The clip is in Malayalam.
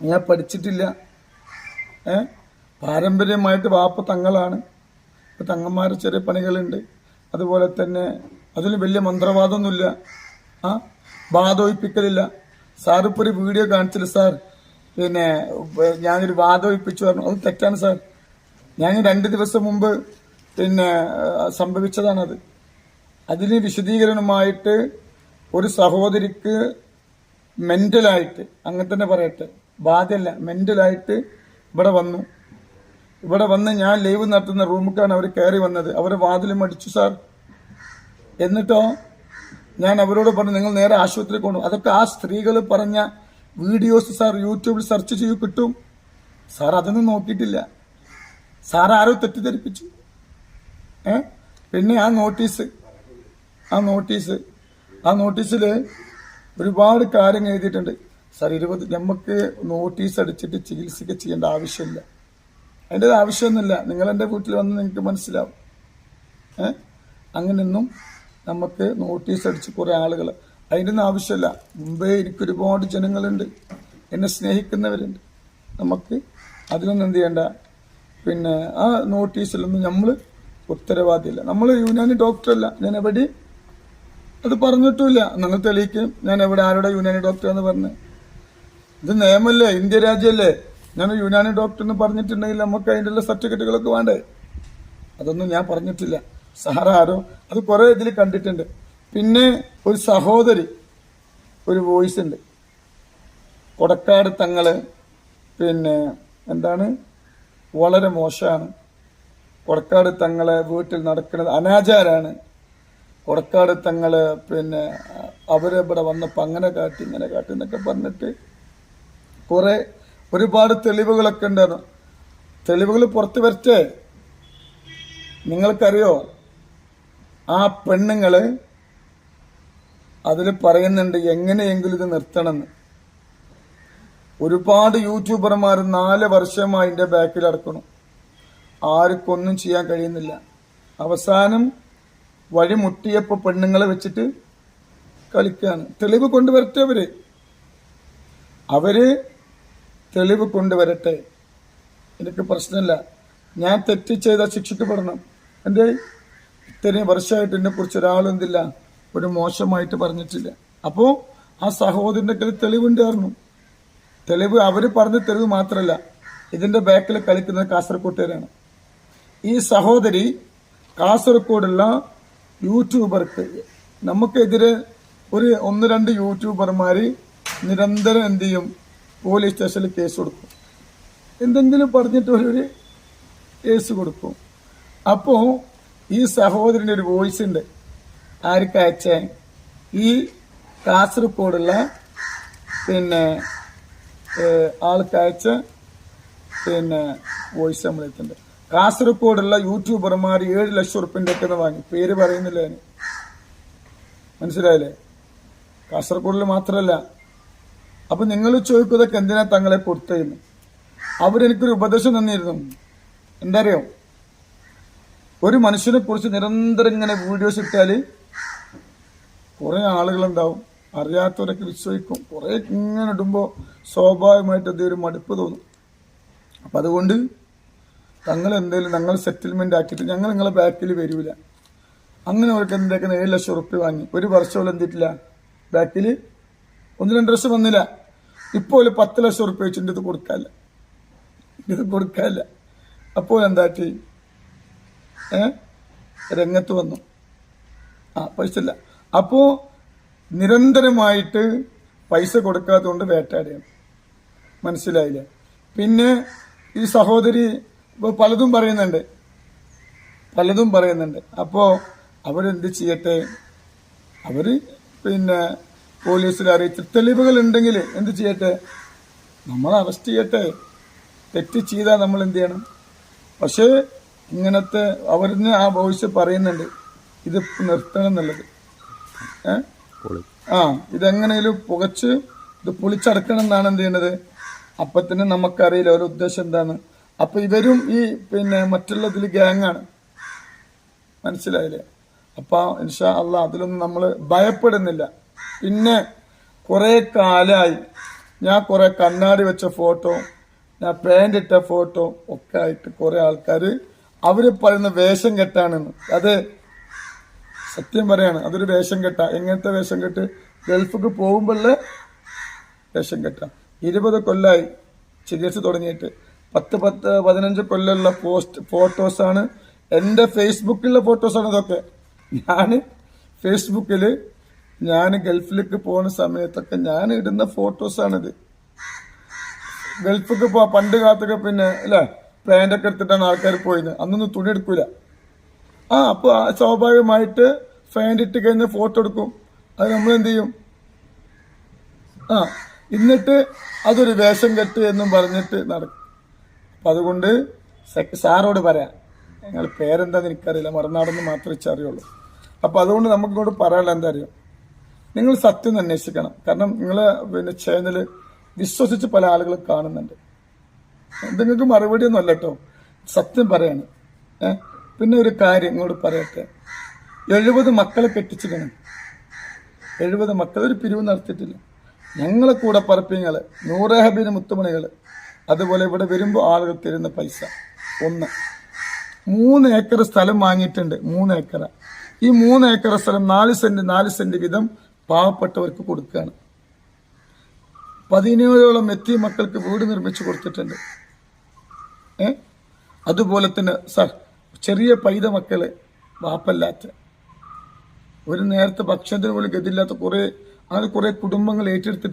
ഞാൻ പഠിച്ചിട്ടില്ല. പാരമ്പര്യമായിട്ട് വാപ്പ തങ്ങളാണ്. തങ്ങന്മാർ ചെറിയ പണികളുണ്ട്. അതുപോലെ തന്നെ അതിൽ വലിയ മന്ത്രവാദമൊന്നുമില്ല, വാദമൊഴിപ്പിക്കലില്ല. സാറിപ്പോൾ ഒരു വീഡിയോ കാണിച്ചില്ല സാർ, പിന്നെ ഞാനൊരു വാദമൊഴിപ്പിച്ചു പറഞ്ഞു. അത് തെറ്റാണ് സാർ. ഞാൻ 2 ദിവസം മുമ്പ് പിന്നെ സംഭവിച്ചതാണത്. അതിന് വിശദീകരണമായിട്ട് ഒരു സഹോദരിക്ക് മെന്റലായിട്ട്, അങ്ങനെ തന്നെ പറയട്ടെ, ബാധയല്ല, മെന്റലായിട്ട് ഇവിടെ വന്ന് ഞാൻ ലൈവ് നടത്തുന്ന റൂമിലേക്കാണ് അവർ കയറി വന്നത്. അവരെ വാതിലും അടിച്ചു സാർ. എന്നിട്ടോ ഞാൻ അവരോട് പറഞ്ഞു നിങ്ങൾ നേരെ ആശുപത്രി കൊണ്ടു. അതൊക്കെ ആ സ്ത്രീകൾ പറഞ്ഞ വീഡിയോസ് സാർ യൂട്യൂബിൽ സെർച്ച് ചെയ്യൂ, കിട്ടും സാർ. അതൊന്നും നോക്കിയിട്ടില്ല സാർ. ആരോ തെറ്റിദ്ധരിപ്പിച്ചു. പിന്നെ ആ നോട്ടീസിൽ ഒരുപാട് കാര്യങ്ങൾ എഴുതിയിട്ടുണ്ട് സാർ. നമുക്ക് നോട്ടീസ് അടിച്ചിട്ട് ചികിത്സയ്ക്ക് ചെയ്യേണ്ട ആവശ്യമില്ല, അതിൻ്റെ ആവശ്യമൊന്നുമില്ല. നിങ്ങൾ എൻ്റെ വീട്ടിൽ വന്ന് നിങ്ങൾക്ക് മനസ്സിലാവും. അങ്ങനെയൊന്നും നമുക്ക് നോട്ടീസ് അടിച്ച് കുറേ ആളുകൾ, അതിൻ്റെ ഒന്നും ആവശ്യമില്ല. മുമ്പേ എനിക്കൊരുപാട് ജനങ്ങളുണ്ട്, എന്നെ സ്നേഹിക്കുന്നവരുണ്ട്. നമുക്ക് അതിനൊന്നും എന്ത് ചെയ്യണ്ട. പിന്നെ ആ നോട്ടീസിലൊന്നും നമ്മൾ ഉത്തരവാദിയല്ല. നമ്മൾ യുനാനി ഡോക്ടറല്ല. ഞാൻ എവിടെ അത് പറഞ്ഞിട്ടുമില്ല. നിങ്ങൾ തെളിയിക്കും ഞാൻ എവിടെ ആരുടെ യുനാനി ഡോക്ടർ എന്ന് പറഞ്ഞ്. ഇത് നിയമല്ലേ, ഇന്ത്യ രാജ്യമല്ലേ. ഞാൻ യുനാനി ഡോക്ടർ എന്ന് പറഞ്ഞിട്ടുണ്ടെങ്കിൽ നമുക്ക് അതിൻ്റെ സർട്ടിഫിക്കറ്റുകളൊക്കെ വേണ്ടേ? അതൊന്നും ഞാൻ പറഞ്ഞിട്ടില്ല. സാറാരോ അത് കുറെ ഇതിൽ കണ്ടിട്ടുണ്ട്. പിന്നെ ഒരു സഹോദരി ഒരു വോയിസ് ഉണ്ട്, കൊടക്കാട് തങ്ങള് പിന്നെ എന്താണ് വളരെ മോശമാണ്, കൊടക്കാട് തങ്ങളെ വീട്ടിൽ നടക്കുന്നത് അനാചാരാണ്, കൊടക്കാട് തങ്ങള് പിന്നെ അവരിവിടെ വന്നപ്പോൾ അങ്ങനെ കാട്ടി ഇങ്ങനെ കാട്ടി എന്നൊക്കെ പറഞ്ഞിട്ട് ഒരുപാട് തെളിവുകളൊക്കെ ഉണ്ടായിരുന്നു. തെളിവുകൾ പുറത്തു വരട്ടെ. നിങ്ങൾക്കറിയോ ആ പെണ്ണുങ്ങള് അതിൽ പറയുന്നുണ്ട് എങ്ങനെയെങ്കിലും ഇത് നിർത്തണമെന്ന്. ഒരുപാട് യൂട്യൂബർമാർ 4 വർഷമായി അതിന്റെ ബാക്കിൽ അടക്കണം. ആർക്കൊന്നും ചെയ്യാൻ കഴിയുന്നില്ല. അവസാനം വഴിമുട്ടിയപ്പോ പെണ്ണുങ്ങളെ വെച്ചിട്ട് കളിക്കാണ്. തെളിവ് കൊണ്ടുവരട്ടെ അവര് തെളിവ് കൊണ്ടുവരട്ടെ. എനിക്ക് പ്രശ്നമില്ല. ഞാൻ തെറ്റ് ചെയ്താൽ ശിക്ഷിക്കപ്പെടണം. എന്റെ ഇത്രയും വർഷമായിട്ട് എന്നെ കുറിച്ച് ഒരാളും എന്തില്ല ഒരു മോശമായിട്ട് പറഞ്ഞിട്ടില്ല. അപ്പോ ആ സഹോദരന്റെ കയ്യിൽ തെളിവുണ്ടായിരുന്നു. തെളിവ് അവര് പറഞ്ഞ തെളിവ് മാത്രമല്ല, ഇതിന്റെ ബാക്കിൽ കളിക്കുന്നത് കാസർകോട്ടുകാരാണ്. ഈ സഹോദരി കാസർഗോഡുള്ള യൂട്യൂബർക്ക് നമുക്കെതിരെ 1-2 യൂട്യൂബർമാര് നിരന്തരം എന്ത് ചെയ്യും, പോലീസ് സ്റ്റേഷനിൽ കേസ് കൊടുക്കും. എന്തെങ്കിലും പറഞ്ഞിട്ട് ഒരു കേസ് കൊടുക്കും. അപ്പോ ഈ സഹോദരന്റെ ഒരു വോയിസ് ഉണ്ട്. ആർക്കയച്ച ഈ കാസർഗോഡുള്ള പിന്നെ ആൾക്കയച്ച പിന്നെ വോയിസ് നമ്മളെത്തുണ്ട്. കാസർഗോഡുള്ള യൂട്യൂബർമാർ 7 ലക്ഷം ഉറുപ്പിന്റെ ഒക്കെ വാങ്ങി. പേര് പറയുന്നില്ല അതിന്, മനസ്സിലായില്ലേ? കാസർഗോഡിൽ മാത്രമല്ല. അപ്പൊ നിങ്ങൾ ചോദിക്കുന്നതൊക്കെ എന്തിനാ തങ്ങളെ കൊടുത്തതെന്ന്. അവരെനിക്കൊരു ഉപദേശം തന്നിരുന്നു. എന്താ അറിയോ, ഒരു മനുഷ്യനെ കുറിച്ച് നിരന്തരം ഇങ്ങനെ വീഡിയോസ് ഇട്ടാല് കുറെ ആളുകളുണ്ടാവും, അറിയാത്തവരൊക്കെ വിശ്വസിക്കും. കുറെ ഇങ്ങനെ ഇടുമ്പോൾ സ്വാഭാവികമായിട്ട് അത് ഒരു മടുപ്പ് തോന്നും. അപ്പൊ അതുകൊണ്ട് തങ്ങൾ എന്തെങ്കിലും ഞങ്ങൾ സെറ്റിൽമെന്റ് ആക്കിയിട്ട് ഞങ്ങൾ നിങ്ങളെ ബാക്കിൽ വരൂല. അങ്ങനെ അവർക്ക് എന്തൊക്കെ 7 ലക്ഷം ഉറുപ്പിക വാങ്ങി. 1 വർഷം എന്തിട്ടില്ല, ബാക്കിൽ 1-2 വർഷം വന്നില്ല. ഇപ്പോൾ 10 ലക്ഷം ഉറുപ്പിക വെച്ചിട്ട് ഇത് കൊടുക്കാല്ല. അപ്പോൾ എന്താട്ടി രംഗത്ത് വന്നു. പൈസ ഇല്ല. അപ്പോ നിരന്തരമായിട്ട് പൈസ കൊടുക്കാത്തതുകൊണ്ട് വേട്ടാടിയാണ്. മനസ്സിലായില്ലേ? പിന്നെ ഈ സഹോദരി പലതും പറയുന്നുണ്ട്. അപ്പോ അവരെന്ത് ചെയ്യട്ടെ, അവര് പിന്നെ പോലീസിൽ അറിയിച്ച് തെളിവുകൾ ഉണ്ടെങ്കിൽ എന്ത് ചെയ്യട്ടെ, നമ്മൾ അറസ്റ്റ് ചെയ്യട്ടെ. തെറ്റ് ചെയ്താൽ നമ്മൾ എന്ത് ചെയ്യണം. പക്ഷേ ഇങ്ങനത്തെ അവരിന് ആ വോയിസ് പറയുന്നുണ്ട് ഇത് നിർത്തണം എന്നുള്ളത്. ഇതെങ്ങനെയും പുകച്ച് ഇത് പൊളിച്ചടക്കണം എന്നാണ് എന്ത് ചെയ്യേണ്ടത്. അപ്പൊ തന്നെ നമുക്കറിയില്ല ഒരു ഉദ്ദേശം എന്താണ്. അപ്പൊ ഇവരും ഈ പിന്നെ മറ്റുള്ളതിൽ ഗ്യാങ്ങാണ്, മനസ്സിലായില്ലേ? അപ്പൊ ഇൻഷാ അള്ളാ അതിലൊന്നും നമ്മൾ ഭയപ്പെടുന്നില്ല. പിന്നെ കുറെ കാലമായി ഞാൻ കുറെ കണ്ണാടി വെച്ച ഫോട്ടോ, ഞാൻ പാൻ്റ് ഇട്ട ഫോട്ടോ ഒക്കെ ആയിട്ട് കുറെ ആൾക്കാർ അവര് പറയുന്ന വേഷം കെട്ടാണെന്ന്. അത് സത്യം പറയാണ്, അതൊരു വേഷം കെട്ട. എങ്ങനത്തെ വേഷം കെട്ട്? ഗൾഫിക്ക് പോകുമ്പോഴുള്ള വേഷം കെട്ട. 20 കൊല്ലമായി ചികിത്സ തുടങ്ങിയിട്ട്. 15 കൊല്ലമുള്ള ഫോട്ടോസാണ് എൻ്റെ ഫേസ്ബുക്കിലുള്ള ഫോട്ടോസാണ് ഇതൊക്കെ. ഞാൻ ഫേസ്ബുക്കിൽ ഞാൻ ഗൾഫിലേക്ക് പോകുന്ന സമയത്തൊക്കെ ഞാൻ ഇടുന്ന ഫോട്ടോസാണിത്. ഗൾഫിക്ക് പണ്ട് കാലത്തൊക്കെ പിന്നെ അല്ലേ പാൻ്റൊക്കെ എടുത്തിട്ടാണ് ആൾക്കാർ പോയത്. അന്നൊന്നും തുണി എടുക്കൂല. അപ്പോൾ സ്വാഭാവികമായിട്ട് പാൻ്റ് ഇട്ട് കഴിഞ്ഞാൽ ഫോട്ടോ എടുക്കും. അത് നമ്മൾ എന്ത് ചെയ്യും? എന്നിട്ട് അതൊരു വേഷം കെട്ട് എന്നും പറഞ്ഞിട്ട് നടക്കും. അപ്പം അതുകൊണ്ട് സാറോട് പറയാം, നിങ്ങൾ പേരെന്താന്ന് എനിക്കറിയില്ല, മറുനാടെന്ന് മാത്രമേ അറിയുള്ളൂ. അപ്പം അതുകൊണ്ട് നമുക്കിങ്ങോട്ട് പറയാനുള്ള എന്താ അറിയാം, നിങ്ങൾ സത്യം അന്വേഷിക്കണം. കാരണം നിങ്ങൾ പിന്നെ ചാനൽ വിശ്വസിച്ച് പല ആളുകളും കാണുന്നുണ്ട്. നിങ്ങൾക്ക് മറുപടി ഒന്നും അല്ല കേട്ടോ, സത്യം പറയാണ്. പിന്നെ ഒരു കാര്യം ഇങ്ങോട്ട് പറയട്ടെ, 70 മക്കളെ കെട്ടിച്ചിരിക്കണം. 70 മക്കൾ ഒരു പിരിവ് നടത്തിയിട്ടില്ല. ഞങ്ങളെ കൂടെ പറപ്പിങ്ങള്, നൂറേഹബീന് മുത്തുമണികൾ, അതുപോലെ ഇവിടെ വരുമ്പോൾ ആളുകൾ തരുന്ന പൈസ 3 ഏക്കർ സ്ഥലം വാങ്ങിയിട്ടുണ്ട്. 3 ഏക്കർ. ഈ 3 ഏക്കർ സ്ഥലം 4 സെന്റ് വീതം പാവപ്പെട്ടവർക്ക് കൊടുക്കുകയാണ്. 17ഓളം എത്തിയ മക്കൾക്ക് വീട് നിർമ്മിച്ചു കൊടുത്തിട്ടുണ്ട്. അതുപോലെ തന്നെ സാർ, ചെറിയ പൈത മക്കള്, വാപ്പല്ലാത്ത, ഒരു നേരത്തെ ഭക്ഷണത്തിന് പോലും ഗതിയില്ലാത്ത കുറെ കുടുംബങ്ങൾ ഏറ്റെടുത്തിട്ട്